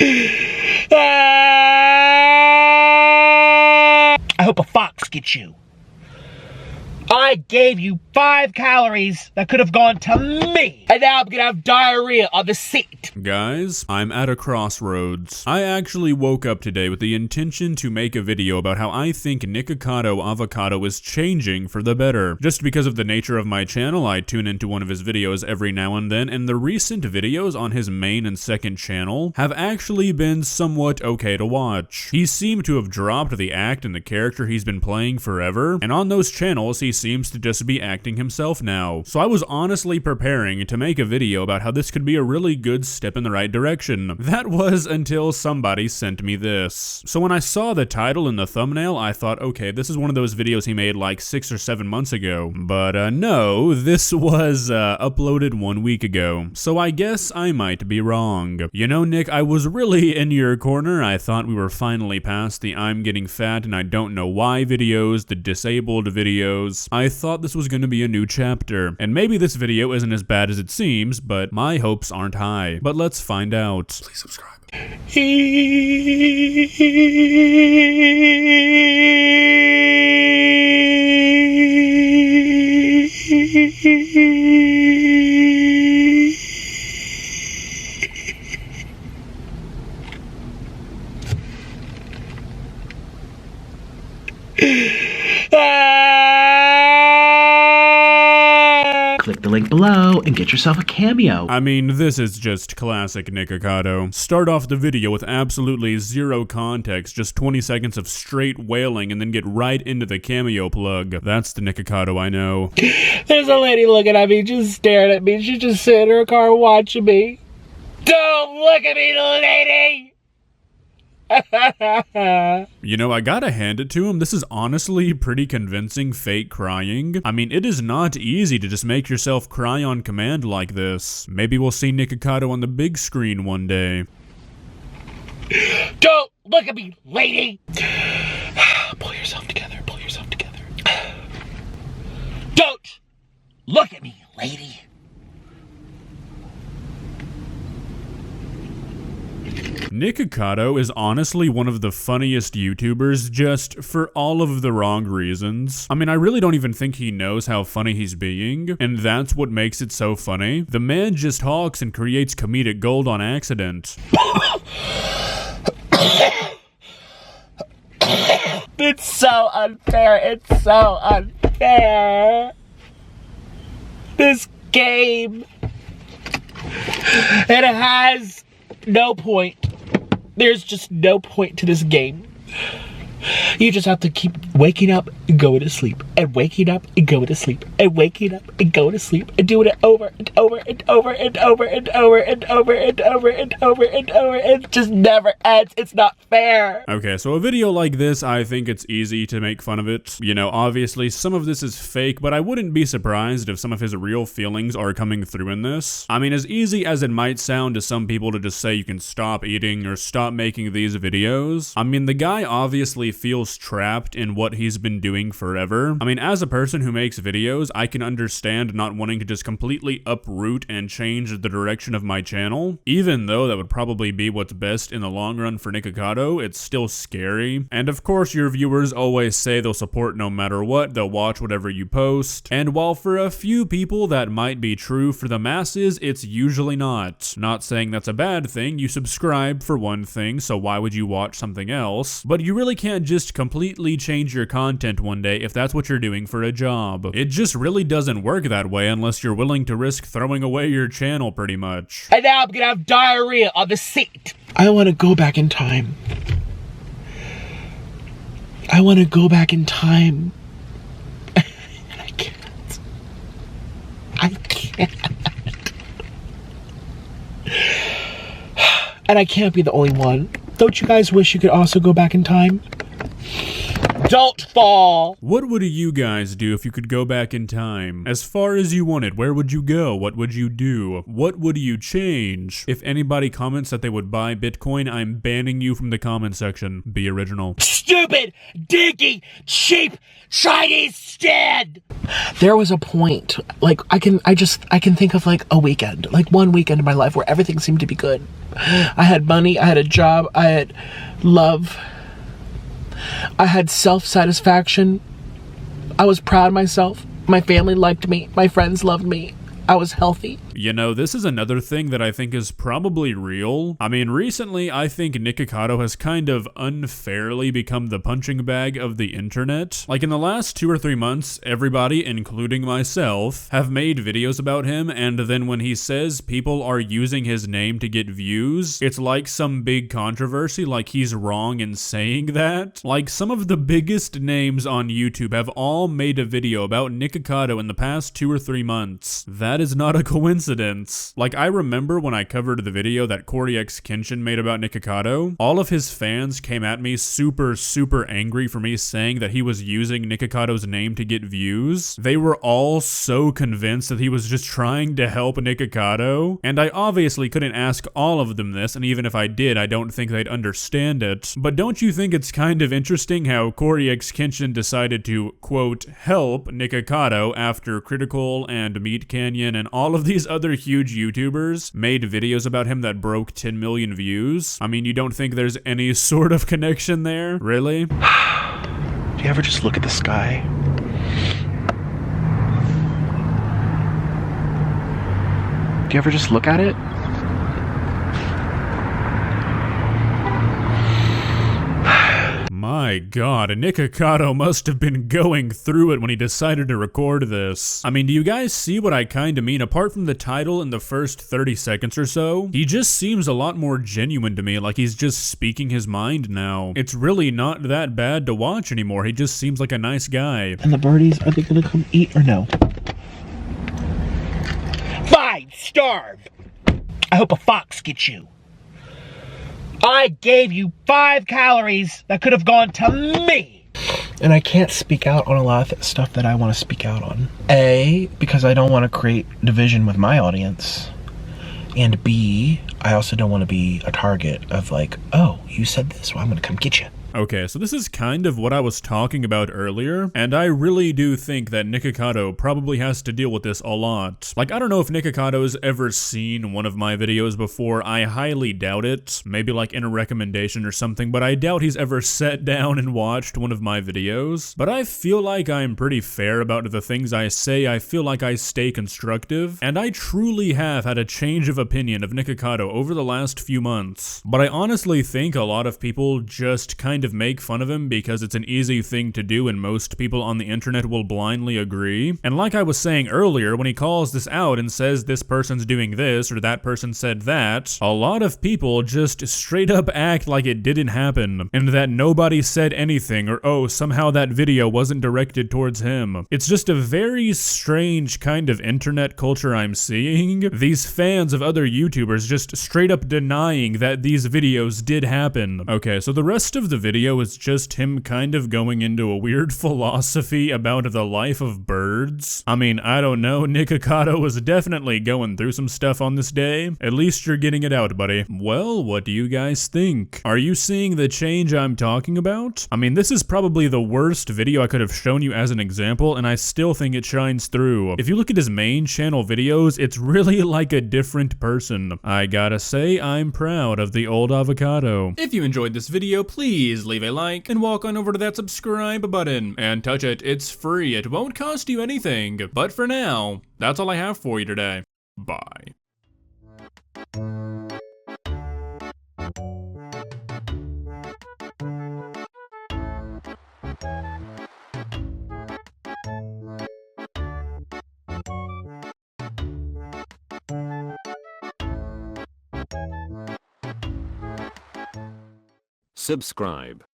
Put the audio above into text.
I hope a fox gets you. I gave you 5 calories that could have gone to me, and now I'm gonna have diarrhea on the seat. Guys, I'm at a crossroads. I actually woke up today with the intention to make a video about how I think Nikocado Avocado is changing for the better. Just because of the nature of my channel, I tune into one of his videos every now and then, and the recent videos on his main and second channel have actually been somewhat okay to watch. He seemed to have dropped the act and the character he's been playing forever, and on those channels he seems to just be acting himself now. So I was honestly preparing to make a video about how this could be a really good step in the right direction. That was until somebody sent me this. So when I saw the title and the thumbnail, I thought, okay, this is one of those videos he made like 6 or 7 months ago. But no, this was uploaded 1 week ago. So I guess I might be wrong. You know, Nick, I was really in your corner. I thought we were finally past the I'm getting fat and I don't know why videos, the disabled videos. I thought this was going to be a new chapter, and maybe this video isn't as bad as it seems, but my hopes aren't high. But let's find out. Please subscribe. Click the link below and get yourself a cameo. I mean, this is just classic Nikocado. Start off the video with absolutely zero context, just 20 seconds of straight wailing, and then get right into the cameo plug. That's the Nikocado I know. There's a lady looking at me, just staring at me. She's just sitting in her car watching me. Don't look at me, lady! You know, I gotta hand it to him. This is honestly pretty convincing fake crying. I mean, it is not easy to just make yourself cry on command like this. Maybe we'll see Nikocado on the big screen one day. Don't look at me, lady! Pull yourself together, pull yourself together. Don't look at me, lady! Nikocado is honestly one of the funniest YouTubers, just for all of the wrong reasons. I mean, I really don't even think he knows how funny he's being, and that's what makes it so funny. The man just talks and creates comedic gold on accident. It's so unfair, it's so unfair. This game, it has no point. There's just no point to this game. You just have to keep waking up and going to sleep, and waking up and going to sleep, and waking up and going to sleep, and doing it over and over and over and over and over and over and over and over and over. It just never ends. It's not fair. Okay, so a video like this, I think it's easy to make fun of it. You know, obviously some of this is fake, but I wouldn't be surprised if some of his real feelings are coming through in this. I mean, as easy as it might sound to some people to just say you can stop eating or stop making these videos, I mean, the guy obviously feels trapped in what he's been doing forever. I mean, as a person who makes videos, I can understand not wanting to just completely uproot and change the direction of my channel. Even though that would probably be what's best in the long run for Nikocado, it's still scary. And of course, your viewers always say they'll support no matter what, they'll watch whatever you post. And while for a few people that might be true, for the masses, it's usually not. Not saying that's a bad thing, you subscribe for one thing, so why would you watch something else? But you really can't just completely change your content one day if that's what you're doing for a job. It just really doesn't work that way unless you're willing to risk throwing away your channel pretty much. And now I'm gonna have diarrhea on the seat. I want to go back in time. I want to go back in time. And I can't. I can't. And I can't be the only one. Don't you guys wish you could also go back in time? Don't fall! What would you guys do if you could go back in time? As far as you wanted, where would you go? What would you do? What would you change? If anybody comments that they would buy Bitcoin, I'm banning you from the comment section. Be original. Stupid, dinky, cheap, Chinese stand! There was a point, like, I can think of like a weekend, like one weekend in my life where everything seemed to be good. I had money, I had a job, I had love, I had self-satisfaction. I was proud of myself. My family liked me. My friends loved me. I was healthy. You know, this is another thing that I think is probably real. I mean, recently, I think Nikocado has kind of unfairly become the punching bag of the internet. Like, in the last 2 or 3 months, everybody, including myself, have made videos about him, and then when he says people are using his name to get views, it's like some big controversy, like he's wrong in saying that. Like, some of the biggest names on YouTube have all made a video about Nikocado in the past 2 or 3 months. That is not a coincidence. Like, I remember when I covered the video that Corey X Kenshin made about Nikocado, all of his fans came at me super angry for me saying that he was using Nikocado's name to get views. They were all so convinced that he was just trying to help Nikocado, and I obviously couldn't ask all of them this, and even if I did, I don't think they'd understand it. But don't you think it's kind of interesting how Corey X Kenshin decided to, quote, help Nikocado after Critical and Meat Canyon and all of these other huge YouTubers made videos about him that broke 10 million views? I mean, you don't think there's any sort of connection there? Really? Do you ever just look at the sky? Do you ever just look at it? My god, Nikocado must have been going through it when he decided to record this. I mean, do you guys see what I kinda mean? Apart from the title in the first 30 seconds or so, he just seems a lot more genuine to me, like he's just speaking his mind now. It's really not that bad to watch anymore, he just seems like a nice guy. And the birdies, are they gonna come eat or no? Fine, starve! I hope a fox gets you. I gave you 5 calories that could have gone to me. And I can't speak out on a lot of stuff that I want to speak out on. A, because I don't want to create division with my audience. And B, I also don't want to be a target of like, oh, you said this, well, I'm going to come get you. Okay, so this is kind of what I was talking about earlier, and I really do think that Nikocado probably has to deal with this a lot. Like, I don't know if Nikocado's ever seen one of my videos before, I highly doubt it, maybe like in a recommendation or something, but I doubt he's ever sat down and watched one of my videos. But I feel like I'm pretty fair about the things I say, I feel like I stay constructive, and I truly have had a change of opinion of Nikocado over the last few months. But I honestly think a lot of people just kind of make fun of him because it's an easy thing to do and most people on the internet will blindly agree. And like I was saying earlier, when he calls this out and says this person's doing this or that person said that, a lot of people just straight up act like it didn't happen and that nobody said anything or oh, somehow that video wasn't directed towards him. It's just a very strange kind of internet culture I'm seeing. These fans of other YouTubers just straight up denying that these videos did happen. Okay, so the rest of the video is just him kind of going into a weird philosophy about the life of birds. I mean, I don't know, Nikocado was definitely going through some stuff on this day. At least you're getting it out, buddy. Well, what do you guys think? Are you seeing the change I'm talking about? I mean, this is probably the worst video I could have shown you as an example, and I still think it shines through. If you look at his main channel videos, it's really like a different person. I gotta say, I'm proud of the old avocado. If you enjoyed this video, please leave a like and walk on over to that subscribe button and touch it. It's free. It won't cost you anything. But for now, that's all I have for you today. Bye. Subscribe.